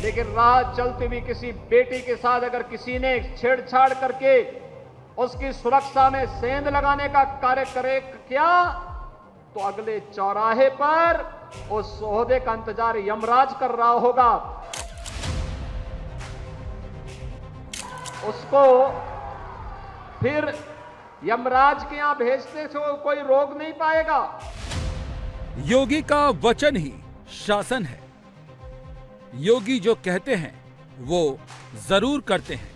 लेकिन राह चलती हुई किसी बेटी के साथ अगर किसी ने छेड़छाड़ करके उसकी सुरक्षा में सेंध लगाने का कार्य करे क्या, तो अगले चौराहे पर उस ओहदे का इंतजार यमराज कर रहा होगा। उसको फिर यमराज के यहां भेजने से कोई रोक नहीं पाएगा। योगी का वचन ही शासन है। योगी जो कहते हैं वो जरूर करते हैं।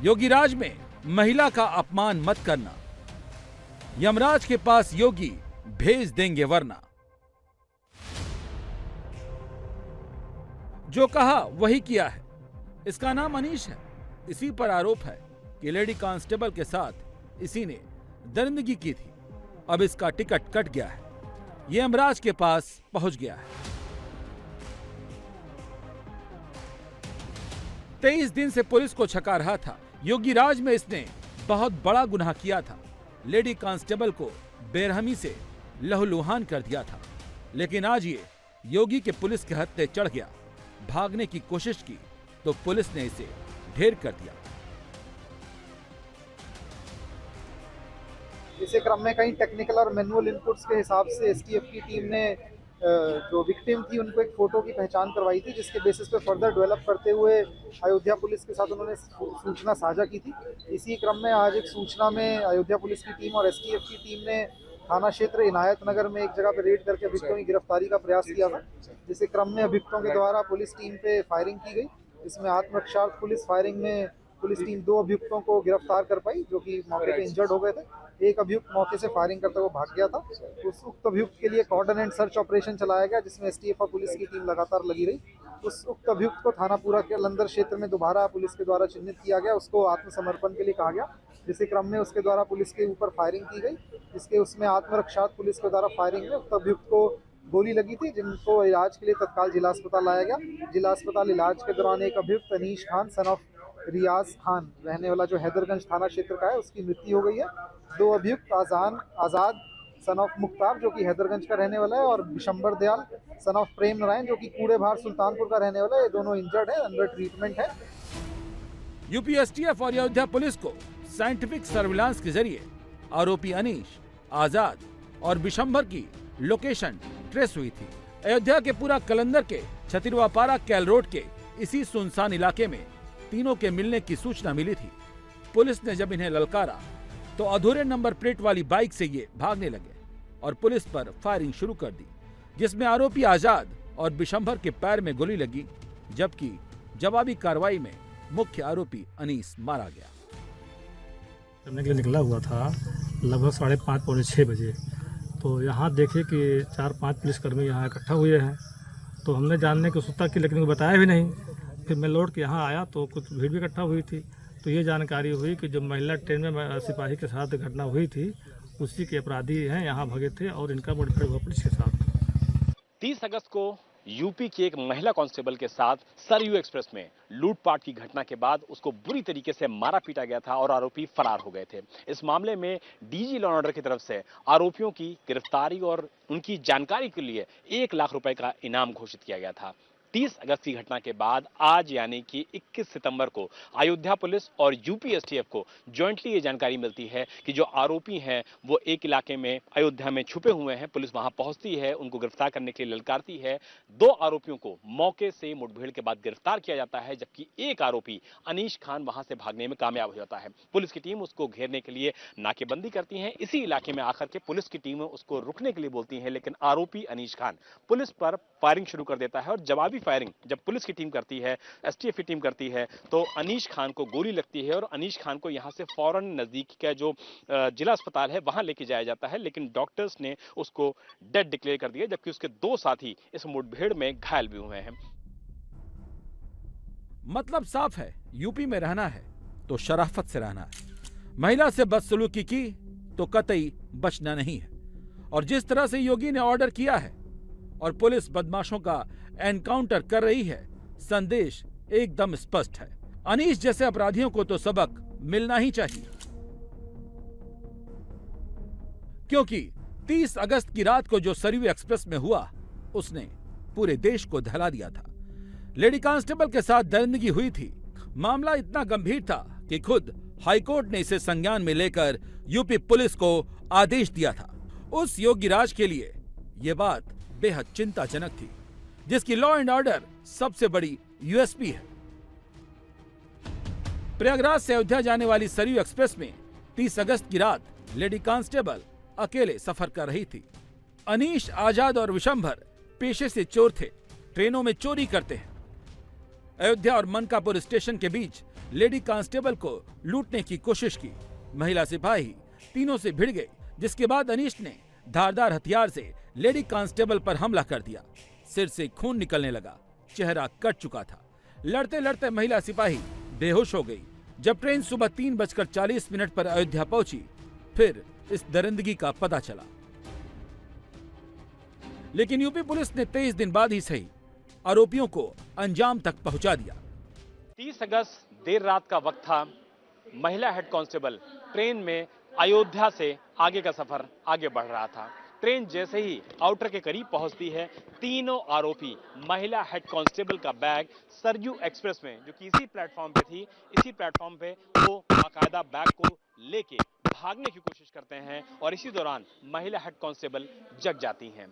योगी राज में महिला का अपमान मत करना, यमराज के पास योगी भेज देंगे वरना। जो कहा वही किया है। इसका नाम अनीश है। इसी पर आरोप है कि लेडी कांस्टेबल के साथ इसी ने दरिंदगी की थी। अब इसका टिकट कट गया है, ये यमराज के पास पहुंच गया है। 23 दिन से पुलिस को छका रहा था। योगी राज में इसने बहुत बड़ा गुनाह किया था। लेडी कांस्टेबल को बेरहमी से लहूलुहान कर दिया था। लेकिन आज ये योगी के पुलिस के हत्थे चढ़ गया। भागने की कोशिश की तो पुलिस ने इसे ढेर कर दिया। इसी क्रम में कई टेक्निकल और मैनुअल इनपुट्स के हिसाब से एसटीएफ की टीम ने जो विक्टिम थी उनको एक फोटो की पहचान करवाई थी, जिसके बेसिस पे फर्दर डेवलप करते हुए अयोध्या पुलिस के साथ उन्होंने सूचना साझा की थी। इसी क्रम में आज एक सूचना में अयोध्या पुलिस की टीम और एसटीएफ की टीम ने थाना क्षेत्र इनायत नगर में एक जगह पर रेड करके अभियुक्तों की गिरफ्तारी का प्रयास किया था, जिसके क्रम में अभियुक्तों के द्वारा पुलिस टीम पे फायरिंग की गई। इसमें आत्मरक्षार्थ पुलिस फायरिंग में पुलिस टीम 2 अभियुक्तों को गिरफ्तार कर पाई, जो कि मौके पे इंजर्ड हो गए थे। एक अभियुक्त मौके से फायरिंग करते हुए भाग गया था। उस उक्त अभियुक्त के लिए कॉर्डन एंड सर्च ऑपरेशन चलाया गया, जिसमें एसटीएफ और पुलिस की टीम लगातार लगी रही। उस उक्त अभियुक्त को थानापुरा के लंदर क्षेत्र में दोबारा पुलिस के द्वारा चिन्हित किया गया। उसको आत्मसमर्पण के लिए कहा गया, जिसके क्रम में उसके द्वारा पुलिस के ऊपर फायरिंग की गई। इसके उसमें आत्मरक्षार्थ पुलिस के द्वारा फायरिंग में उक्त अभियुक्त को गोली लगी थी, जिनको इलाज के लिए तत्काल जिला अस्पताल लाया गया। जिला अस्पताल इलाज के दौरान एक अभियुक्त अनीश खान सन ऑफ रियाज खान रहने वाला जो हैदरगंज थाना क्षेत्र का है, उसकी मृत्यु हो गई है। 2 अभियुक्त आजाद सन ऑफ मुख्तार जो कि हैदरगंज का रहने वाला है, और बिशंबर दयाल सन ऑफ प्रेम नारायण जो कि कूड़े भार सुल्तानपुर का रहने वाला है, ये दोनों इंजर्ड है, अंडर ट्रीटमेंट है। यूपी एसटीएफ और अयोध्या पुलिस को साइंटिफिक सर्विलांस के जरिए आरोपी अनीश, आजाद और बिशंबर की लोकेशन ट्रेस हुई थी। अयोध्या के पूरा कलंदर के छतिरवापारा कैल रोड के इसी सुनसान इलाके में तीनों के मिलने की सूचना मिली थी। पुलिस ने जब इन्हें ललकारा तो अधूरे नंबर प्लेट वाली बाइक से ये भागने लगे और पुलिस पर फायरिंग शुरू कर दी, जिसमें आरोपी आजाद और बिशंबर के पैर में गोली लगी, जबकि जवाबी कार्रवाई में मुख्य आरोपी अनीस मारा गया। करने के लिए निकला हुआ था लगभग 5:30 पौने 6 बजे। तो यहाँ देखे कि 4-5 पुलिसकर्मी यहाँ इकट्ठा हुए हैं। तो हमने जानने की उत्सुकता की, लेकिन बताया भी नहीं। फिर मैं लौट के यहाँ आया तो कुछ भीड़ भी इकट्ठा हुई थी। तो ये जानकारी हुई कि जो महिला ट्रेन में सिपाही के साथ घटना हुई थी, उसी के अपराधी हैं, यहाँ भगे थे और इनका मुठभेड़ हुआ पुलिस के साथ। 30 अगस्त को यूपी की एक महिला कांस्टेबल के साथ सरयू एक्सप्रेस में लूटपाट की घटना के बाद उसको बुरी तरीके से मारा पीटा गया था और आरोपी फरार हो गए थे। इस मामले में डीजी लॉ एंड ऑर्डर की तरफ से आरोपियों की गिरफ्तारी और उनकी जानकारी के लिए 1 लाख रुपए का इनाम घोषित किया गया था। 30 अगस्त की घटना के बाद आज यानी कि 21 सितंबर को अयोध्या पुलिस और यूपी एसटीएफ को जॉइंटली ये जानकारी मिलती है कि जो आरोपी हैं वो एक इलाके में अयोध्या में छुपे हुए हैं। पुलिस वहां पहुंचती है, उनको गिरफ्तार करने के लिए ललकारती है। 2 आरोपियों को मौके से मुठभेड़ के बाद गिरफ्तार किया जाता है, जबकि एक आरोपी अनीश खान वहां से भागने में कामयाब हो जाता है। पुलिस की टीम उसको घेरने के लिए नाकेबंदी करती है। इसी इलाके में आकर के पुलिस की टीम उसको रुकने के लिए बोलती है, लेकिन आरोपी अनीश खान पुलिस पर फायरिंग शुरू कर देता है और जवाबी फायरिंग जब पुलिस की टीम करती है, एसटीएफ की टीम करती है, तो अनीश खान को गोली लगती है और अनीश खान को यहां से फौरन नजदीक का जो जिला अस्पताल है वहां लेके जाया जाता है, लेकिन डॉक्टर्स ने उसको डेड डिक्लेयर कर दिया, जबकि उसके 2 साथी इस मुठभेड़ में घायल भी हुए हैं। मतलब साफ है, यूपी में रहना है तो शराफत से रहना है। महिला से बदसलूकी की तो कतई बचना नहीं है। और जिस तरह से योगी ने ऑर्डर किया है और पुलिस बदमाशों का एनकाउंटर कर रही है, संदेश एकदम स्पष्ट है। अनीश जैसे अपराधियों को तो सबक मिलना ही चाहिए, क्योंकि 30 अगस्त की रात को जो सरयू एक्सप्रेस में हुआ उसने पूरे देश को दहला दिया था। लेडी कांस्टेबल के साथ दरिंदगी हुई थी। मामला इतना गंभीर था कि खुद हाईकोर्ट ने इसे संज्ञान में लेकर यूपी पुलिस को आदेश दिया था। उस योगीराज के लिए ये बात बेहद चिंताजनक थी, जिसकी लॉ एंड ऑर्डर सबसे बड़ी यूएसपी है। प्रयागराज से अयोध्या जाने वाली सरयू एक्सप्रेस में 30 अगस्त की रात लेडी कांस्टेबल अकेले सफर कर रही थी। अनीश, आजाद और विशंभर पेशे से चोर थे, ट्रेनों में चोरी करते हैं। अयोध्या और मनकापुर स्टेशन के बीच लेडी कांस्टेबल को लूटने की कोशिश की। महिला सिपाही तीनों से भिड़ गए, जिसके बाद अनीश ने धारदार हथियार से लेडी कांस्टेबल पर हमला कर दिया। सिर से खून निकलने लगा, चेहरा कट चुका था। लड़ते लड़ते महिला सिपाही बेहोश हो गई। जब ट्रेन सुबह 3:40 पर अयोध्या पहुंची, फिर इस दरिंदगी का पता चला। लेकिन यूपी पुलिस ने 23 दिन बाद ही सही आरोपियों को अंजाम तक पहुंचा दिया। 30 अगस्त देर रात का वक्त था। महिला हेड कांस्टेबल ट्रेन में अयोध्या से आगे का सफर आगे बढ़ रहा था। ट्रेन जैसे ही आउटर के करीब पहुंचती है, तीनों आरोपी महिला हेड कांस्टेबल का बैग सरयू एक्सप्रेस में, जो कि इसी प्लेटफॉर्म पे थी, इसी प्लेटफॉर्म पे वो बाकायदा बैग को लेके भागने की कोशिश करते हैं और इसी दौरान महिला हेड कांस्टेबल जग जाती हैं।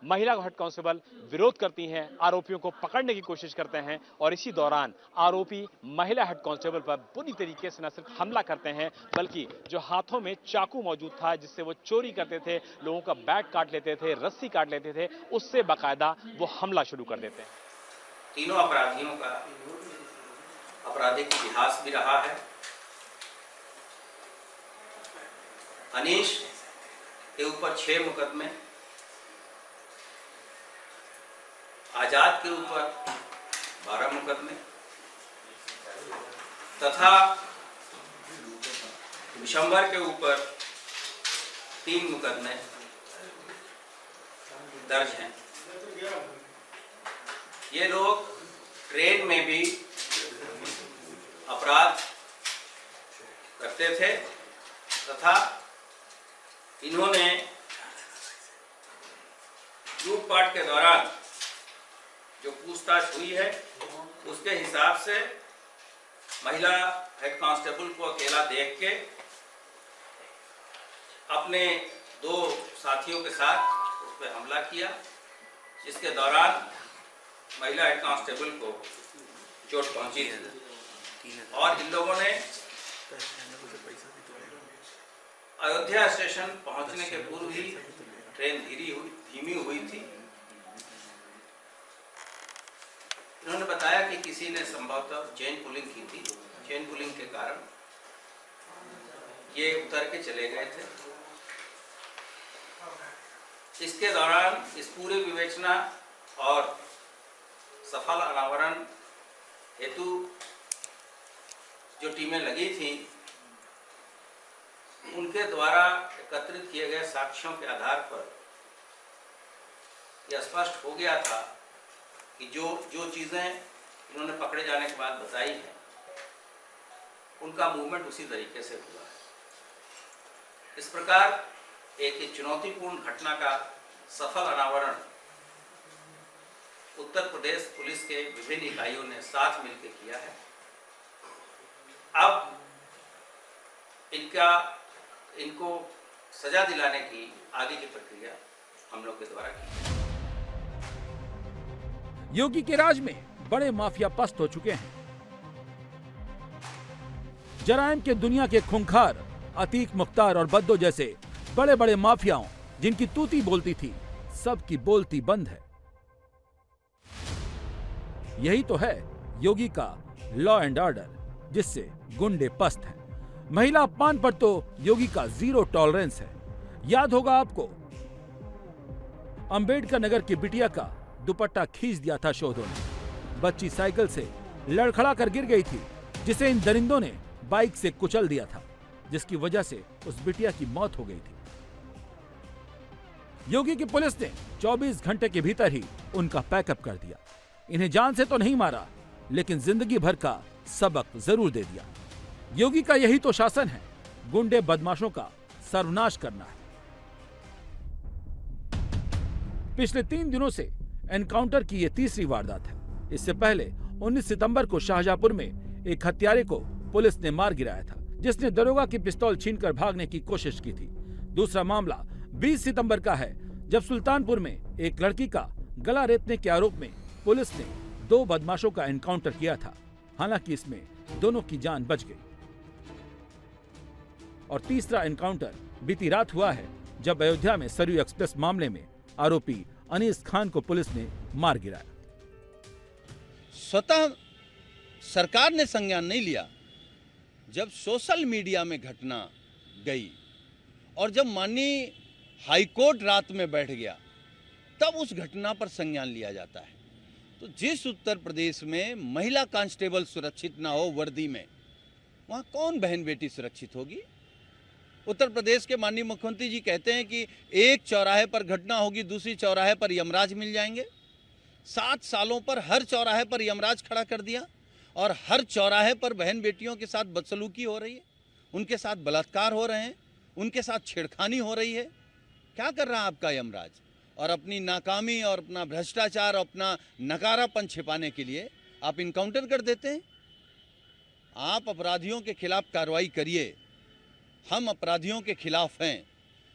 महिला हेड कांस्टेबल विरोध करती हैं, आरोपियों को पकड़ने की कोशिश करते हैं और इसी दौरान आरोपी महिला हेड कांस्टेबल पर बुरी तरीके से न सिर्फ हमला करते हैं, बल्कि जो हाथों में चाकू मौजूद था जिससे वो चोरी करते थे, लोगों का बैग काट लेते थे, रस्सी काट लेते थे, उससे बाकायदा वो हमला शुरू कर देते हैं। तीनों अपराधियों का आपराधिक इतिहास भी रहा है। अनीश के ऊपर 6 मुकदमे, आजाद के ऊपर 12 मुकदमे तथा विशंभर के ऊपर 3 मुकदमे दर्ज हैं। ये लोग ट्रेन में भी अपराध करते थे तथा इन्होंने लूटपाट के दौरान जो पूछताछ हुई है उसके हिसाब से महिला हेड कांस्टेबल को अकेला देख के अपने 2 साथियों के साथ उस पर हमला किया, जिसके दौरान महिला हेड कांस्टेबल को चोट पहुंची थी और इन लोगों ने अयोध्या स्टेशन पहुंचने के पूर्व ही ट्रेन धीमी हुई थी। इन्होंने बताया कि किसी ने संभवतः चेन पुलिंग की थी। चेन पुलिंग के कारण ये उतर के चले गए थे। इसके दौरान इस पूरी विवेचना और सफल अनावरण हेतु जो टीमें लगी थी, उनके द्वारा एकत्रित किए गए साक्ष्यों के आधार पर यह स्पष्ट हो गया था कि जो चीज़ें इन्होंने पकड़े जाने के बाद बताई हैं, उनका मूवमेंट उसी तरीके से हुआ है। इस प्रकार एक चुनौतीपूर्ण घटना का सफल अनावरण उत्तर प्रदेश पुलिस के विभिन्न इकाइयों ने साथ मिलकर किया है। अब इनको सजा दिलाने की आगे की प्रक्रिया हम लोग के द्वारा की। योगी के राज में बड़े माफिया पस्त हो चुके हैं। जराइम के दुनिया के खूंखार अतीक मुख्तार और बद्दो जैसे बड़े बड़े माफियाओं जिनकी तूती बोलती थी, सबकी बोलती बंद है। यही तो है योगी का लॉ एंड ऑर्डर, जिससे गुंडे पस्त हैं। महिला अपमान पर तो योगी का 0 टॉलरेंस है। याद होगा आपको, अंबेडकर नगर की बिटिया का दुपट्टा खींच दिया था शोधों ने। बच्ची साइकिल से लड़खड़ा कर गिर गई थी, जिसे इन दरिंदों ने बाइक से कुचल दिया था, जिसकी वजह से उस बिटिया की मौत हो गई थी। योगी की पुलिस ने 24 घंटे के भीतर ही उनका पैकअप कर दिया। इन्हें जान से तो नहीं मारा, लेकिन जिंदगी भर का सबक जरूर दे दिया। योगी का यही तो शासन है, गुंडे बदमाशों का सर्वनाश करना है। पिछले 3 दिनों से एनकाउंटर की यह तीसरी वारदात है। इससे पहले 19 सितंबर को शाहजहांपुर में एक हत्यारे को पुलिस ने मार गिराया था, जिसने दरोगा की पिस्तौल छीनकर भागने की कोशिश की थी। दूसरा मामला 20 सितंबर का है, जब सुल्तानपुर में एक लड़की का गला रेतने के आरोप में पुलिस ने 2 बदमाशों का एनकाउंटर किया था। हालांकि इसमें दोनों की जान बच गई। और तीसरा एनकाउंटर बीती रात हुआ है, जब अयोध्या में सरयू एक्सप्रेस मामले में आरोपी अनीस खान को पुलिस ने मार गिराया। स्वतः सरकार ने संज्ञान नहीं लिया। जब सोशल मीडिया में घटना गई और जब माननीय हाईकोर्ट रात में बैठ गया, तब उस घटना पर संज्ञान लिया जाता है। तो जिस उत्तर प्रदेश में महिला कांस्टेबल सुरक्षित ना हो वर्दी में, वहाँ कौन बहन बेटी सुरक्षित होगी? उत्तर प्रदेश के माननीय मुख्यमंत्री जी कहते हैं कि एक चौराहे पर घटना होगी, दूसरी चौराहे पर यमराज मिल जाएंगे। 7 सालों पर हर चौराहे पर यमराज खड़ा कर दिया और हर चौराहे पर बहन बेटियों के साथ बदसलूकी हो रही है, उनके साथ बलात्कार हो रहे हैं, उनके साथ छेड़खानी हो रही है। क्या कर रहा है आपका यमराज? और अपनी नाकामी और अपना भ्रष्टाचार, अपना नकारापन छिपाने के लिए आप इनकाउंटर कर देते हैं। आप अपराधियों के खिलाफ कार्रवाई करिए, हम अपराधियों के खिलाफ हैं,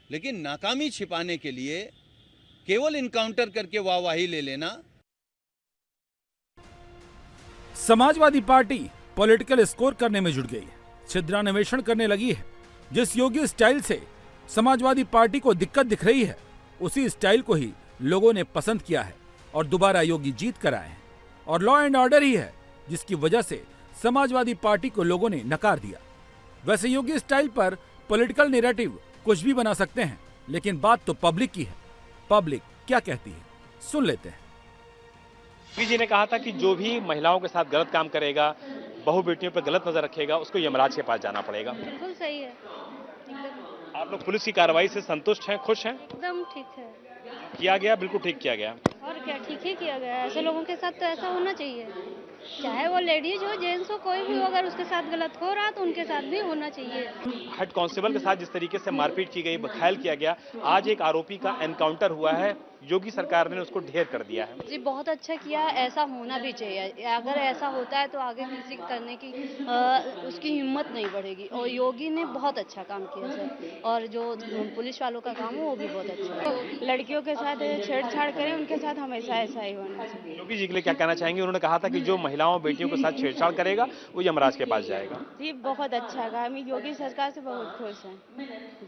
लेकिन नाकामी छिपाने के लिए केवल इनकाउंटर करके वाहवाही ले लेना। समाजवादी पार्टी पॉलिटिकल स्कोर करने में जुट गई है, छिद्रान्वेषण करने लगी है। जिस योगी स्टाइल से समाजवादी पार्टी को दिक्कत दिख रही है, उसी स्टाइल को ही लोगों ने पसंद किया है और दोबारा योगी जीत कर आए हैं। और लॉ एंड ऑर्डर ही है जिसकी वजह से समाजवादी पार्टी को लोगों ने नकार दिया। वैसे योगी स्टाइल पर पॉलिटिकल नैरेटिव कुछ भी बना सकते हैं, लेकिन बात तो पब्लिक की है। पब्लिक क्या कहती है, सुन लेते हैं। जी ने कहा था कि जो भी महिलाओं के साथ गलत काम करेगा, बहू बेटियों पर गलत नजर रखेगा, उसको यमराज के पास जाना पड़ेगा। बिल्कुल सही है, एकदम। आप लोग पुलिस की कार्रवाई से संतुष्ट हैं, खुश हैं? एकदम ठीक है। किया गया, बिल्कुल ठीक किया गया। और क्या, ठीक ही किया गया। ऐसे लोगों के साथ तो ऐसा होना चाहिए, चाहे वो लेडीज हो, जेंट्स हो, कोई भी हो। अगर उसके साथ गलत हो रहा तो उनके साथ भी होना चाहिए। हेड कांस्टेबल के साथ जिस तरीके से मारपीट की गई, घायल किया गया, आज एक आरोपी का एनकाउंटर हुआ है। योगी सरकार ने उसको ढेर कर दिया है। जी बहुत अच्छा किया, ऐसा होना भी चाहिए। अगर ऐसा होता है तो आगे किसी करने की उसकी हिम्मत नहीं बढ़ेगी। और योगी ने बहुत अच्छा काम किया सर, और जो पुलिस वालों का काम है वो भी बहुत अच्छा है। तो लड़कियों के साथ छेड़छाड़ करें, उनके साथ हमेशा ऐसा ही होना चाहिए। योगी जी के लिए क्या कहना चाहेंगे? उन्होंने कहा था कि जो महिलाओं बेटियों के साथ छेड़छाड़ करेगा वो यमराज के पास जाएगा। जी बहुत अच्छा कहा, हम योगी सरकार से बहुत खुश हैं।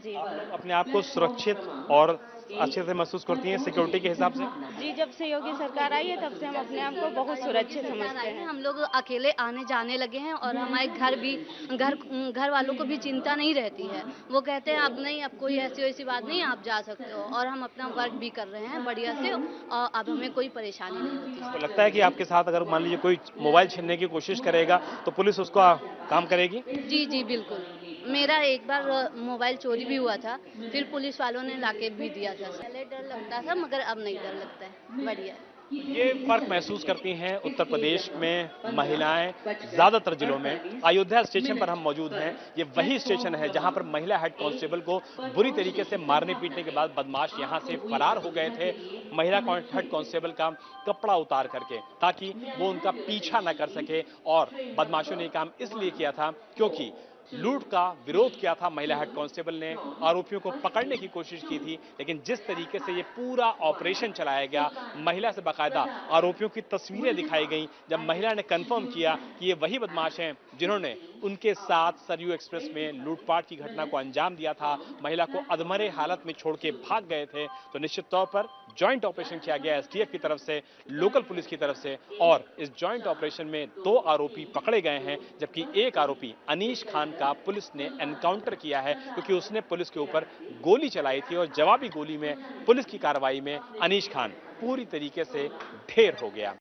जी अपने आप को सुरक्षित और अच्छे से महसूस करती हैं सिक्योरिटी के हिसाब से? जी जब से योगी सरकार आई है तब से हम अपने आप को बहुत सुरक्षित समझते हैं। हम लोग अकेले आने जाने लगे हैं और हमारे घर भी घर वालों को भी चिंता नहीं रहती है। वो कहते हैं अब नहीं, अब कोई ऐसी वैसी बात नहीं, आप जा सकते हो। और हम अपना वर्क भी कर रहे हैं बढ़िया से, और अब हमें कोई परेशानी नहीं होती। तो लगता है कि आपके साथ अगर मान लीजिए कोई मोबाइल छीनने की कोशिश करेगा तो पुलिस उसका काम करेगी? जी जी बिल्कुल। मेरा एक बार मोबाइल चोरी भी हुआ था, फिर पुलिस वालों ने लाके भी दिया था। पहले डर लगता था मगर अब नहीं डर लगता है, बढ़िया। ये फर्क महसूस करती हैं उत्तर प्रदेश में महिलाएं ज्यादातर जिलों में। अयोध्या स्टेशन पर हम मौजूद हैं। ये वही स्टेशन है जहां पर महिला हेड कांस्टेबल को बुरी तरीके से मारने पीटने के बाद बदमाश यहां से फरार हो गए थे, महिला हेड कांस्टेबल का कपड़ा उतार करके, ताकि वो उनका पीछा न कर सके। और बदमाशों ने काम इसलिए किया था क्योंकि लूट का विरोध किया था। महिला हेड कांस्टेबल ने आरोपियों को पकड़ने की कोशिश की थी, लेकिन जिस तरीके से ये पूरा ऑपरेशन चलाया गया, महिला से बाकायदा आरोपियों की तस्वीरें दिखाई गई। जब महिला ने कंफर्म किया कि ये वही बदमाश हैं जिन्होंने उनके साथ सरयू एक्सप्रेस में लूटपाट की घटना को अंजाम दिया था, महिला को अधमरे हालत में छोड़ के भाग गए थे, तो निश्चित तौर पर जॉइंट ऑपरेशन किया गया एसटीएफ की तरफ से, लोकल पुलिस की तरफ से। और इस जॉइंट ऑपरेशन में 2 आरोपी पकड़े गए हैं, जबकि एक आरोपी अनीश खान का पुलिस ने एनकाउंटर किया है, क्योंकि उसने पुलिस के ऊपर गोली चलाई थी और जवाबी गोली में पुलिस की कार्रवाई में अनीश खान पूरी तरीके से ढेर हो गया।